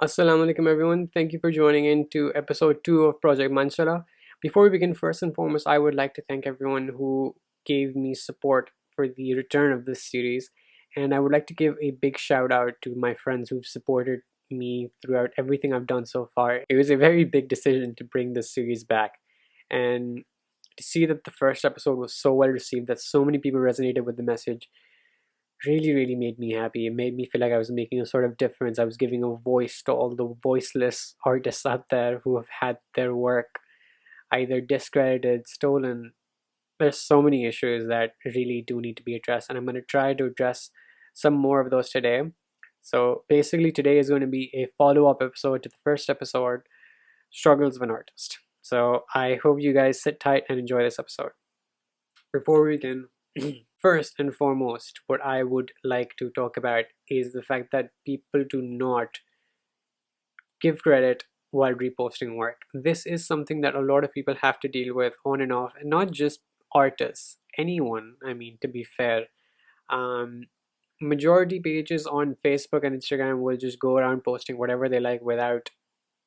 Assalamu alaikum everyone. Thank you for joining in to episode 2 of Project Manchala. Before we begin, first and foremost, I would like to thank everyone who gave me support for the return of this series. And I would like to give a big shout out to my friends who've supported me throughout everything I've done so far. It was a very big decision to bring this series back. And to see that the first episode was so well received, that so many people resonated with the message, really made me happy. It made me feel like I was making a sort of difference. I was giving a voice to all the voiceless artists out there who have had their work either discredited, stolen. There's so many issues that really do need to be addressed, and I'm going to try to address some more of those today. So basically today is going to be a follow-up episode to the first episode, Struggles of an Artist. So I hope you guys sit tight and enjoy this episode. Before we begin, first and foremost, what I would like to talk about is the fact that people do not give credit while reposting work. This is something that a lot of people have to deal with on and off, and not just artists, anyone. I mean, to be fair, um, majority pages on Facebook and Instagram will just go around posting whatever they like without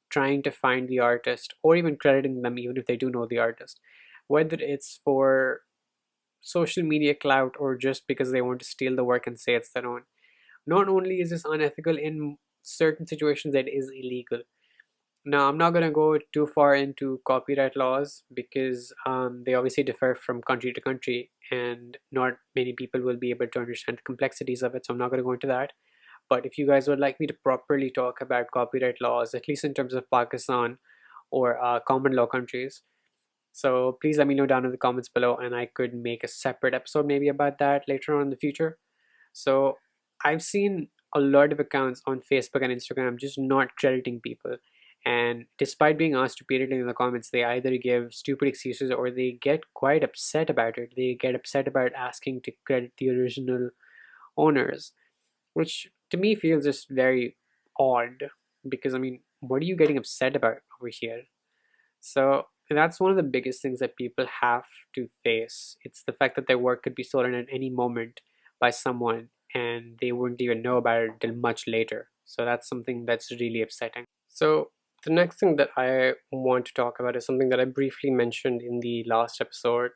trying to find the artist or even crediting them, even if they do know the artist. Whether it's for social media clout or just because they want to steal the work and say it's their own. Not only is this unethical, in certain situations it is illegal. Now, I'm not going to go too far into copyright laws because they obviously differ from country to country, and not many people will be able to understand the complexities of it, so I'm not going to go into that. But if you guys would like me to properly talk about copyright laws, at least in terms of Pakistan or common law countries, so please let me know down in the comments below, and I could make a separate episode maybe about that later on in the future. So I've seen a lot of accounts on Facebook and Instagram just not crediting people. And despite being asked repeatedly in the comments, they either give stupid excuses or they get quite upset about it. They get upset about asking to credit the original owners, which to me feels just very odd because, I mean, what are you getting upset about over here? So that's one of the biggest things that people have to face. It's the fact that their work could be stolen at any moment by someone and they wouldn't even know about it until much later. So that's something that's really upsetting. So the next thing that I want to talk about is something that I briefly mentioned in the last episode.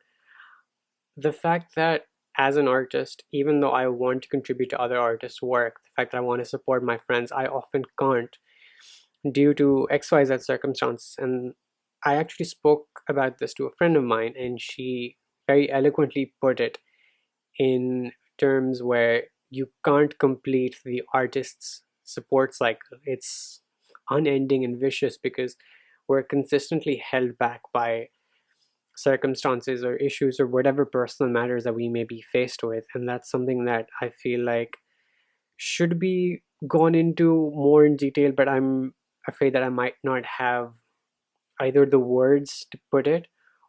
The fact that as an artist, even though I want to contribute to other artists' work, the fact that I want to support my friends, I often can't due to XYZ circumstances. And I actually spoke about this to a friend of mine, and she very eloquently put it in terms where you can't complete the artist's support cycle. It's unending and vicious because we're consistently held back by circumstances or issues or whatever personal matters that we may be faced with. And that's something that I feel like should be gone into more in detail, but I'm afraid that I might not have either the words to put it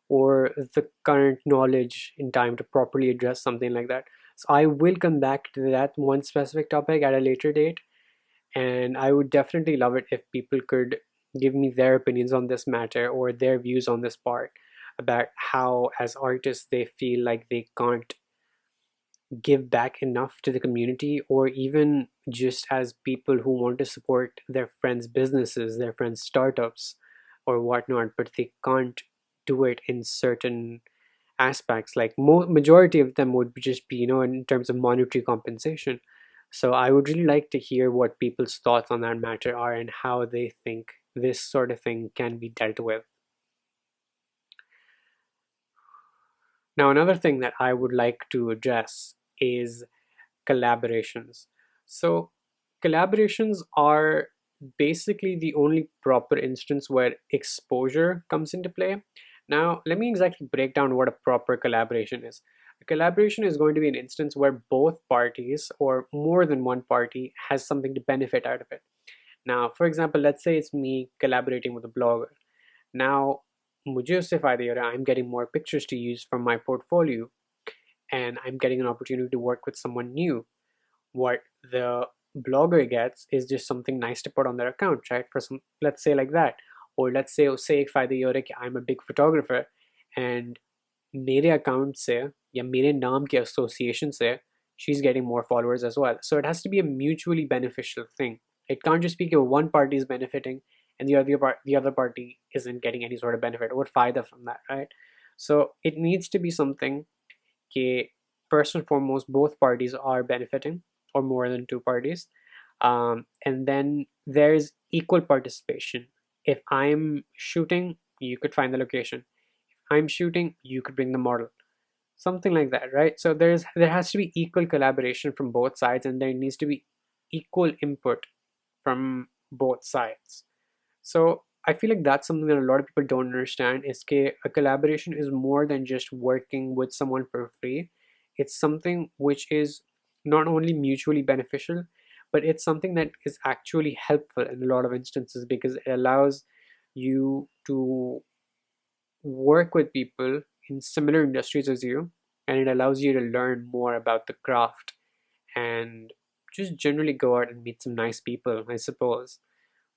or the current knowledge in time to properly address something like that. So I will come back to that one specific topic at a later date, and I would definitely love it if people could give me their opinions on this matter or their views on this part about how, as artists, they feel like they can't give back enough to the community, or even just as people who want to support their friends' businesses, their friends' startups, or whatnot, but they can't do it in certain aspects. Like majority of them would just be, in terms of monetary compensation. So I would really like to hear what people's thoughts on that matter are and how they think this sort of thing can be dealt with. Now, another thing that I would like to address is collaborations. So collaborations are basically the only proper instance where exposure comes into play. Now, let me exactly break down what a proper collaboration is. A collaboration is going to be an instance where both parties or more than one party has something to benefit out of it. Now, for example, let's say it's me collaborating with a blogger. Now, मुझे उससे फायदा हो रहा है. I'm getting more pictures to use from my portfolio, and I'm getting an opportunity to work with someone new. What the blogger gets is just something nice to put on their account, right? For some, let's say like that. Or let's say एक फायदा ये हो रहा है कि I'm a big photographer, and मेरे account से या मेरे नाम के association से she's getting more followers as well. So it has to be a mutually beneficial thing. It can't just be that one party is benefiting and the other party isn't getting any sort of benefit or fayda from that, right? So it needs to be something that first and foremost both parties are benefiting, or more than two parties, and then there's equal participation. If I'm shooting, you could find the location. I'm shooting, you could bring the model, something like that, right? So there has to be equal collaboration from both sides, and there needs to be equal input from both sides. So I feel like that's something that a lot of people don't understand, is that a collaboration is more than just working with someone for free. It's something which is not only mutually beneficial, but it's something that is actually helpful in a lot of instances, because it allows you to work with people in similar industries as you, and it allows you to learn more about the craft and just generally go out and meet some nice people, I suppose.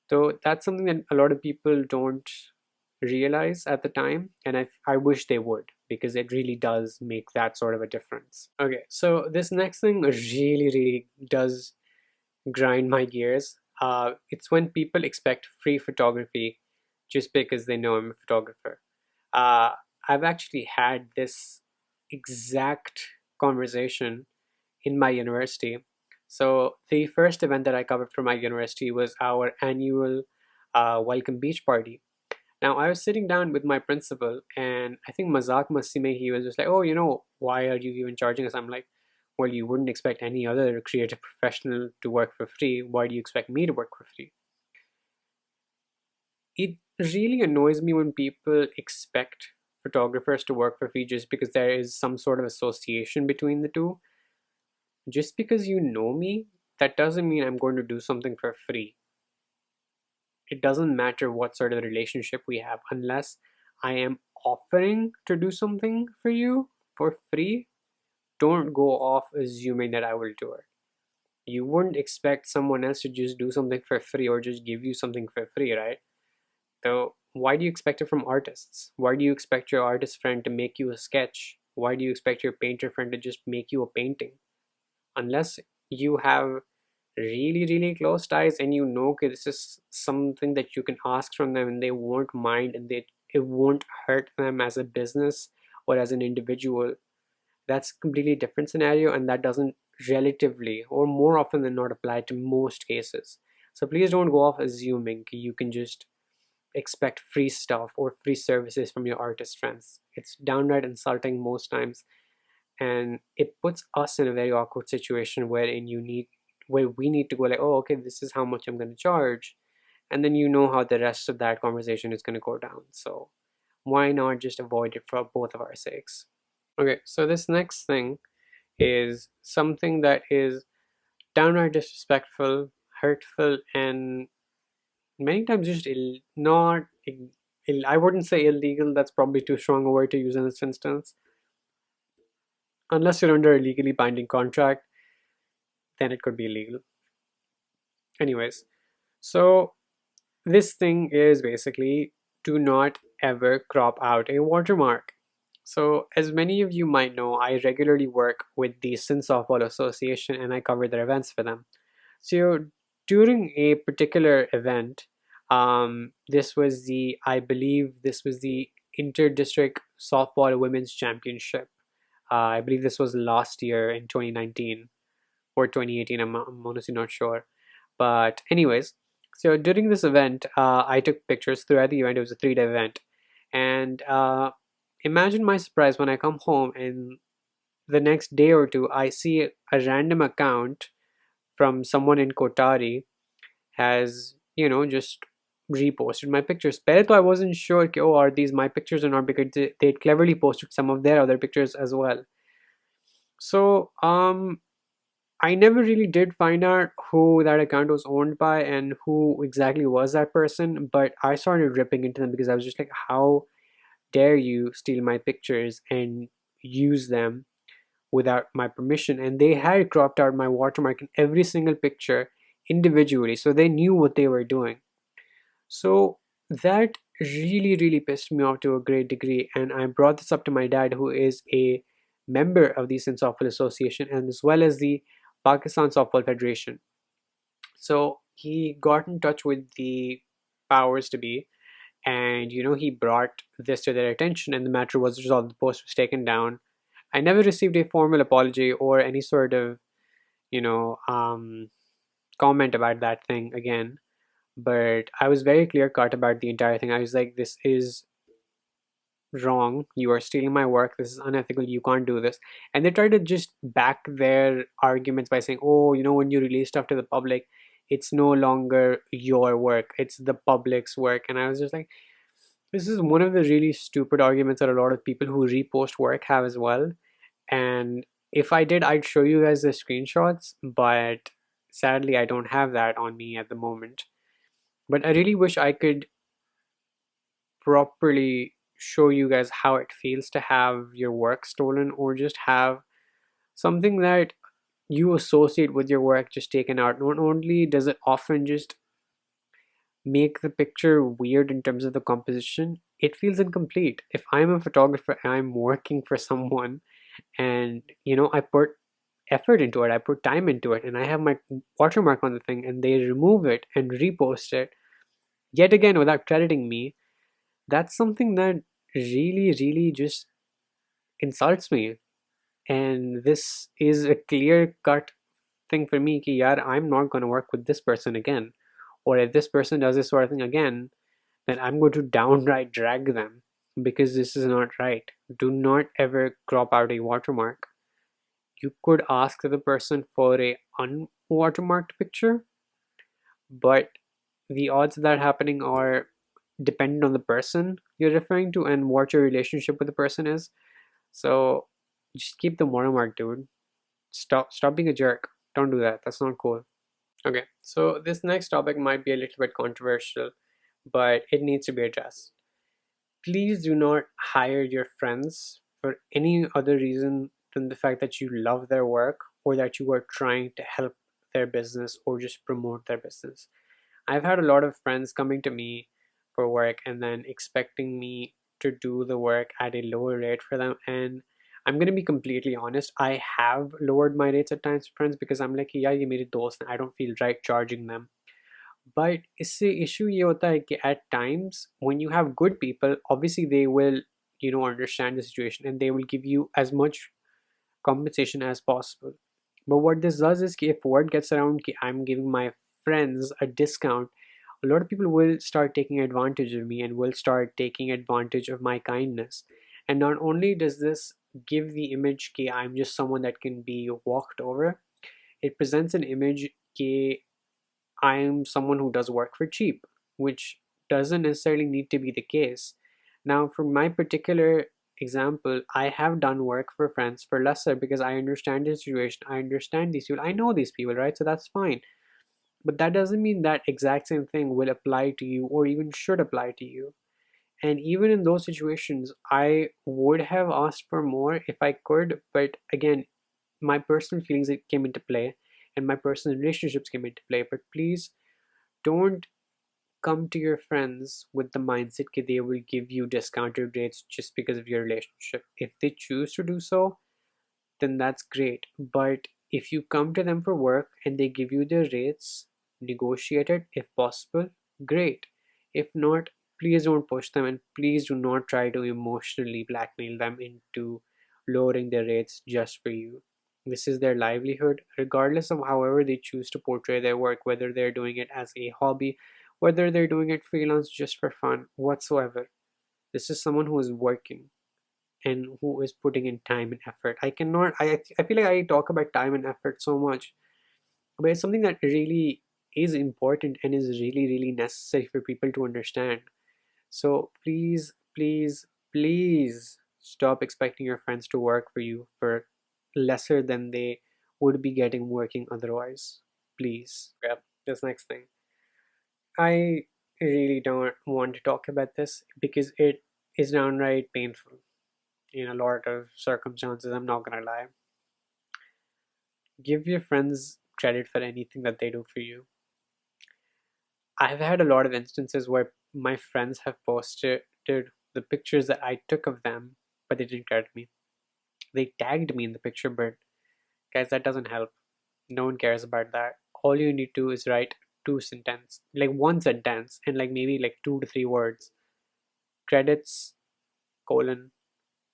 So that's something that a lot of people don't realize at the time, and I wish they would, because it really does make that sort of a difference. Okay, so this next thing really, really does grind my gears. It's when people expect free photography just because they know I'm a photographer. Uh, I've actually had this exact conversation in my university. So the first event that I covered for my university was our annual welcome beach party. Now I was sitting down with my principal, and I think Mazak Masime, he was just like, "Oh, why are you even charging us?" I'm like, "Well, you wouldn't expect any other creative professional to work for free. Why do you expect me to work for free?" It really annoys me when people expect photographers to work for free just because there is some sort of association between the two. Just because you know me, that doesn't mean I'm going to do something for free. It doesn't matter what sort of relationship we have, unless I am offering to do something for you for free. Don't go off assuming that I will do it. You wouldn't expect someone else to just do something for free or just give you something for free, right? So why do you expect it from artists? Why do you expect your artist friend to make you a sketch? Why do you expect your painter friend to just make you a painting? Unless you have really, really close ties and you know, okay, this is something that you can ask from them and they won't mind, and it won't hurt them as a business or as an individual. That's a completely different scenario, and that doesn't relatively or more often than not apply to most cases. So please don't go off assuming you can just expect free stuff or free services from your artist friends. It's downright insulting most times, and it puts us in a very awkward situation where we need to go like, oh, okay, this is how much I'm going to charge, and then you know how the rest of that conversation is going to go down. So why not just avoid it for both of our sakes? Okay, so this next thing is something that is downright disrespectful, hurtful, and many times just not I wouldn't say illegal. That's probably too strong a word to use in this instance. Unless you're under a legally binding contract, then it could be illegal. Anyways, so this thing is basically, do not ever crop out a watermark. So as many of you might know, I regularly work with the Sin Softball Association and I cover their events for them. So during a particular event, I believe this was the Inter-District Softball Women's Championship. I believe this was last year in 2019 or 2018. I'm honestly not sure. But anyways, so during this event, I took pictures throughout the event. It was a 3-day event. And imagine my surprise when I come home and the next day or two, I see a random account from someone in Kotari has, just reposted my pictures. Pehle I wasn't sure, okay, oh, are these my pictures or not, because they cleverly posted some of their other pictures as well. So, I never really did find out who that account was owned by and who exactly was that person, but I started ripping into them because I was just like, how dare you steal my pictures and use them without my permission? And they had cropped out my watermark in every single picture individually, so they knew what they were doing. So that really, really pissed me off to a great degree, and I brought this up to my dad, who is a member of the Sin Softball Association and as well as the Pakistan Softball Federation. So he got in touch with the powers to be, and he brought this to their attention, and the matter was resolved. The post was taken down. I never received a formal apology or any sort of you know um comment about that thing again, but I was very clear cut about the entire thing. I was like, this is wrong, you are stealing my work, this is unethical, you can't do this. And they try to just back their arguments by saying, oh, when you release stuff to the public, it's no longer your work, it's the public's work. And I was just like, this is one of the really stupid arguments that a lot of people who repost work have as well. And if I did, I'd show you guys the screenshots, but sadly I don't have that on me at the moment. But I really wish I could properly show you guys how it feels to have your work stolen, or just have something that you associate with your work just taken out. Not only does it often just make the picture weird in terms of the composition, it feels incomplete. If I'm a photographer and I'm working for someone, and I put effort into it, I put time into it, and I have my watermark on the thing, and they remove it and repost it yet again without crediting me, that's something that really, really just insults me. And this is a clear cut thing for me ki yaar, I'm not going to work with this person again. Or if this person does this sort of thing again, then I'm going to downright drag them, because this is not right. Do not ever crop out a watermark. You could ask the person for a unwatermarked picture, but the odds of that happening are dependent on the person you're referring to and what your relationship with the person is. So just keep the watermark, dude. Stop being a jerk. Don't do that. That's not cool. Okay, so this next topic might be a little bit controversial, but it needs to be addressed. Please do not hire your friends for any other reason than the fact that you love their work, or that you are trying to help their business or just promote their business. I've had a lot of friends coming to me for work and then expecting me to do the work at a lower rate for them. And I'm going to be completely honest, I have lowered my rates at times for friends, because I'm like, yeah, ye mere dost hain, I don't feel right charging them. But इससे issue ये होता है कि at times when you have good people, obviously they will understand the situation, and they will give you as much compensation as possible. But what this does is if word gets around that I'm giving my friends a discount, a lot of people will start taking advantage of me and will start taking advantage of my kindness. And not only does this give the image that I'm just someone that can be walked over, it presents an image that I'm someone who does work for cheap, which doesn't necessarily need to be the case. Now, for my particular example, I have done work for friends for lesser because I understand the situation, I understand these people, I know these people, right? So that's fine. But that doesn't mean that exact same thing will apply to you or even should apply to you. And even in those situations, I would have asked for more if I could, but again, my personal feelings came into play and my personal relationships came into play. But please don't come to your friends with the mindset that they will give you discounted rates just because of your relationship. If they choose to do so, then that's great. But if you come to them for work and they give you their rates, negotiate it if possible, great. If not, please don't push them, and please do not try to emotionally blackmail them into lowering their rates just for you. This is their livelihood, regardless of however they choose to portray their work, whether they're doing it as a hobby, whether they're doing it freelance just for fun, whatsoever. This is someone who is working and who is putting in time and effort. I feel like I talk about time and effort so much, but it's something that really is important and is really, really necessary for people to understand. So please, please, please stop expecting your friends to work for you for lesser than they would be getting working otherwise. Please. Yeah, this next thing. I really don't want to talk about this because it is downright painful in a lot of circumstances. I'm not gonna lie. Give your friends credit for anything that they do for you. I've had a lot of instances where my friends have posted the pictures that I took of them, but they didn't credit me. They tagged me in the picture, but guys, that doesn't help. No one cares about that. All you need to do is write two sentence, like one sentence, and like maybe like 2 to 3 words. Credits, colon,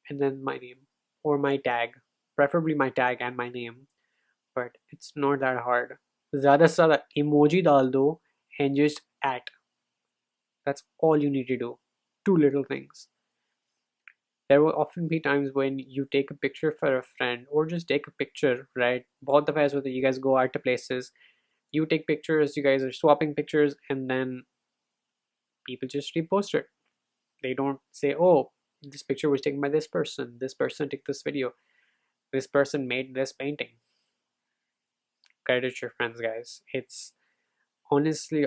and then my name or my tag, preferably my tag and my name. But it's not that hard. ज़्यादा से ज़्यादा emoji डाल दो and just at. That's all you need to do. Two little things. There will often be times when you take a picture for a friend or just take a picture, right? बहुत दफा ऐसा होता है, you guys go out to places, you take pictures, you guys are swapping pictures, and then people just repost it. They don't say, oh, this picture was taken by this person took this video, this person made this painting. Credit your friends, guys. It's honestly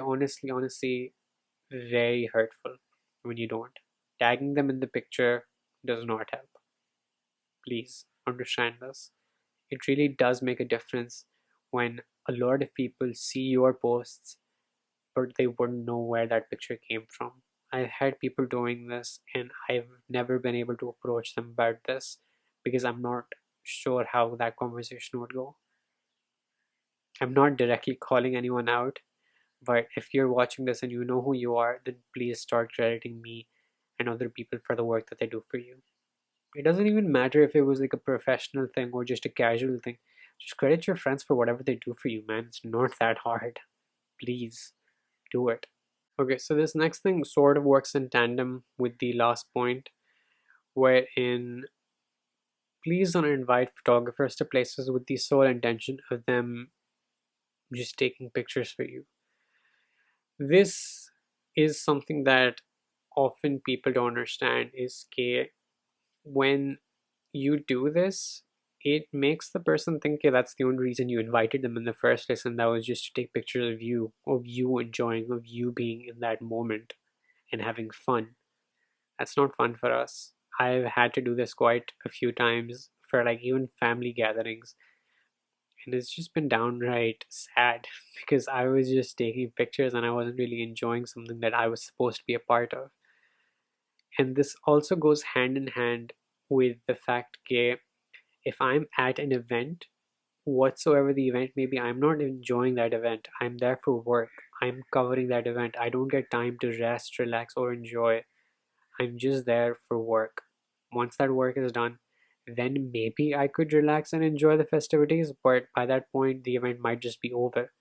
very hurtful when you don't. Tagging them in the picture does not help. Please understand this. It really does make a difference when a lot of people see your posts, but they wouldn't know where that picture came from. I've had people doing this, and I've never been able to approach them about this because I'm not sure how that conversation would go. I'm not directly calling anyone out, but if you're watching this and you know who you are, then please start crediting me and other people for the work that they do for you. It doesn't even matter if it was like a professional thing or just a casual thing. Just credit your friends for whatever they do for you, man. It's not that hard. Please do it. Okay, so this next thing sort of works in tandem with the last point, wherein please don't invite photographers to places with the sole intention of them just taking pictures for you. This is something that often people don't understand is when you do this, it makes the person think that's the only reason you invited them in the first place, and that was just to take pictures of you enjoying, of you being in that moment and having fun. That's not fun for us. I've had to do this quite a few times for like even family gatherings, and it's just been downright sad because I was just taking pictures and I wasn't really enjoying something that I was supposed to be a part of. And this also goes hand in hand with the fact that if I'm at an event, whatsoever the event may be, I'm not enjoying that event. I'm there for work. I'm covering that event. I don't get time to rest, relax, or enjoy. I'm just there for work. Once that work is done, then maybe I could relax and enjoy the festivities, but by that point, the event might just be over.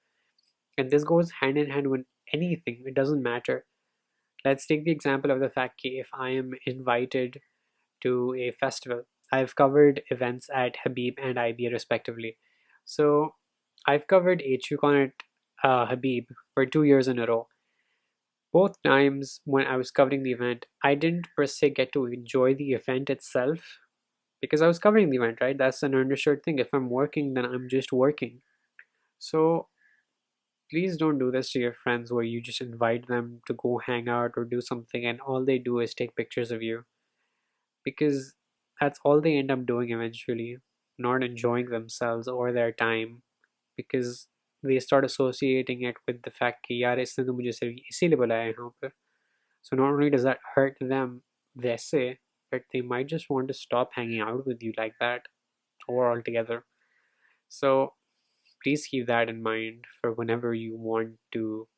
And this goes hand in hand with anything, it doesn't matter. Let's take the example of the fact that if I am invited to a festival, I've covered events at Habib and IB respectively. So I've covered HUCon at Habib for 2 years in a row. Both times when I was covering the event, I didn't per se get to enjoy the event itself because I was covering the event, right? That's an understood thing. If I'm working, then I'm just working. So please don't do this to your friends where you just invite them to go hang out or do something and all they do is take pictures of you, because that's all they end up doing eventually, not enjoying themselves or their time, because they start associating it with the fact कि यार इसने तो मुझे सिर्फ इसीलिए बुलाया यहाँ पर. So not only does that hurt them वैसे, but they might just want to stop hanging out with you like that or altogether. So please keep that in mind for whenever you want to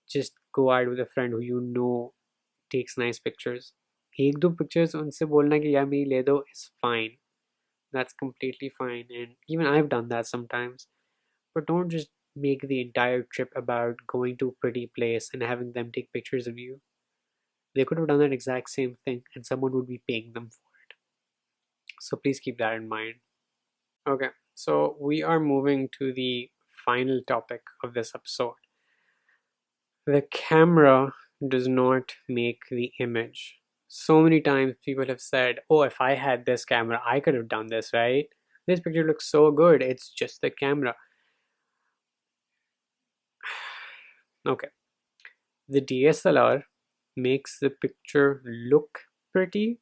just go out with a friend who you know takes nice pictures. एक दो pictures उनसे बोलना कि यार मेरी ले दो is fine. That's completely fine, and even I've done that sometimes. But don't just make the entire trip about going to a pretty place and having them take pictures of you. They could have done that exact same thing and someone would be paying them for it. So please keep that in mind. Okay, so we are moving to the final topic of this episode. The camera does not make the image. So many times people have said, oh, if I had this camera, I could have done this, right? This picture looks so good, it's just the camera. Okay. The DSLR makes the picture look pretty,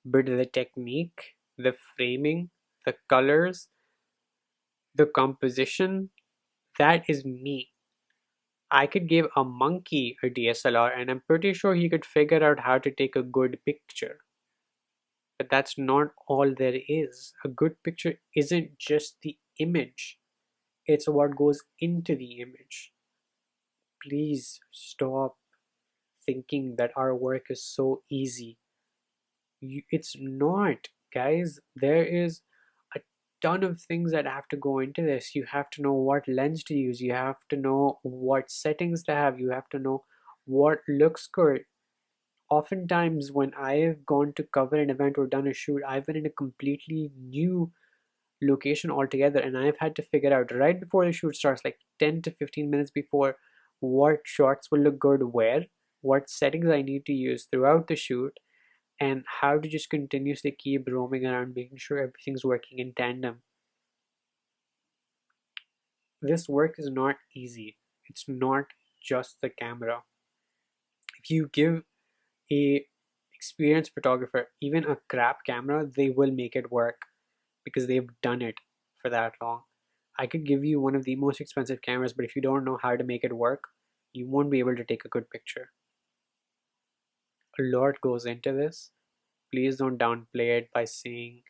but the technique, the framing, the colors, the composition, that is me. I could give a monkey a DSLR and I'm pretty sure he could figure out how to take a good picture. But that's not all there is. A good picture isn't just the image, it's what goes into the image. please stop thinking that our work is so easy. It's not, guys. There is a ton of things that have to go into this. You have to know what lens to use, you have to know what settings to have, you have to know what looks good. Oftentimes, when I've gone to cover an event or done a shoot, I've been in a completely new location altogether, and I've had to figure out right before the shoot starts, like 10 to 15 minutes before, what shots will look good where, what settings I need to use throughout the shoot, and how to just continuously keep roaming around, making sure everything's working in tandem. This work is not easy. It's not just the camera. If you give a experienced photographer even a crap camera, they will make it work because they've done it for that long. I could give you one of the most expensive cameras, but if you don't know how to make it work, you won't be able to take a good picture. A lot goes into this. Please don't downplay it by saying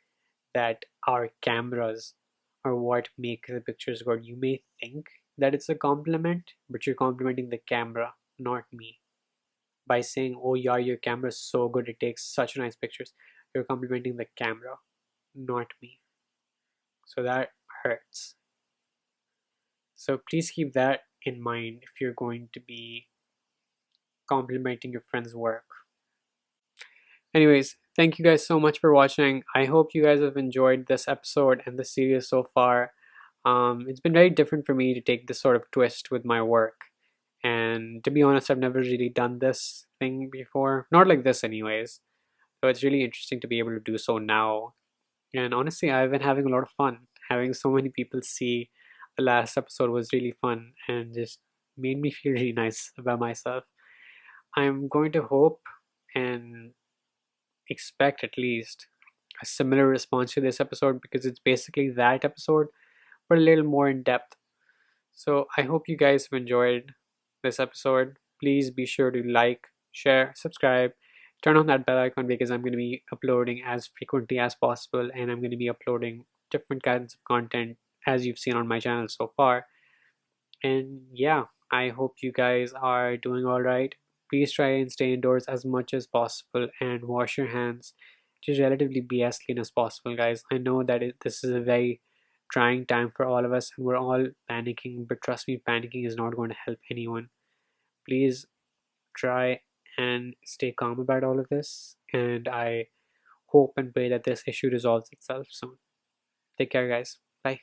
that our cameras are what make the pictures good. You may think that it's a compliment, but you're complimenting the camera, not me. By saying, oh yeah, your camera is so good, it takes such nice pictures, you're complimenting the camera, not me. So that hurts. So please keep that in mind if you're going to be complimenting your friend's work. Anyways, thank you guys so much for watching. I hope you guys have enjoyed this episode and the series so far. It's been very different for me to take this sort of twist with my work. And to be honest, I've never really done this thing before. Not like this anyways. So it's really interesting to be able to do so now. And honestly, I've been having a lot of fun. Having so many people see the last episode was really fun and just made me feel really nice about myself. I'm going to hope and expect at least a similar response to this episode, because it's basically that episode but a little more in depth. So I hope you guys have enjoyed this episode. Please be sure to like, share, subscribe, turn on that bell icon, because I'm going to be uploading as frequently as possible, and I'm going to be uploading different kinds of content as you've seen on my channel so far. And yeah, I hope you guys are doing all right. Please try and stay indoors as much as possible and wash your hands. Just relatively be as clean as possible, guys. I know that this is a very trying time for all of us and we're all panicking, but trust me, panicking is not going to help anyone. Please try and stay calm about all of this, and I hope and pray that this issue resolves itself soon. Take care, guys. Bye.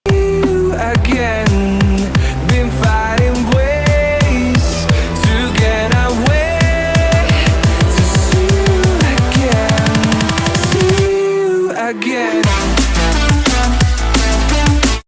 Again.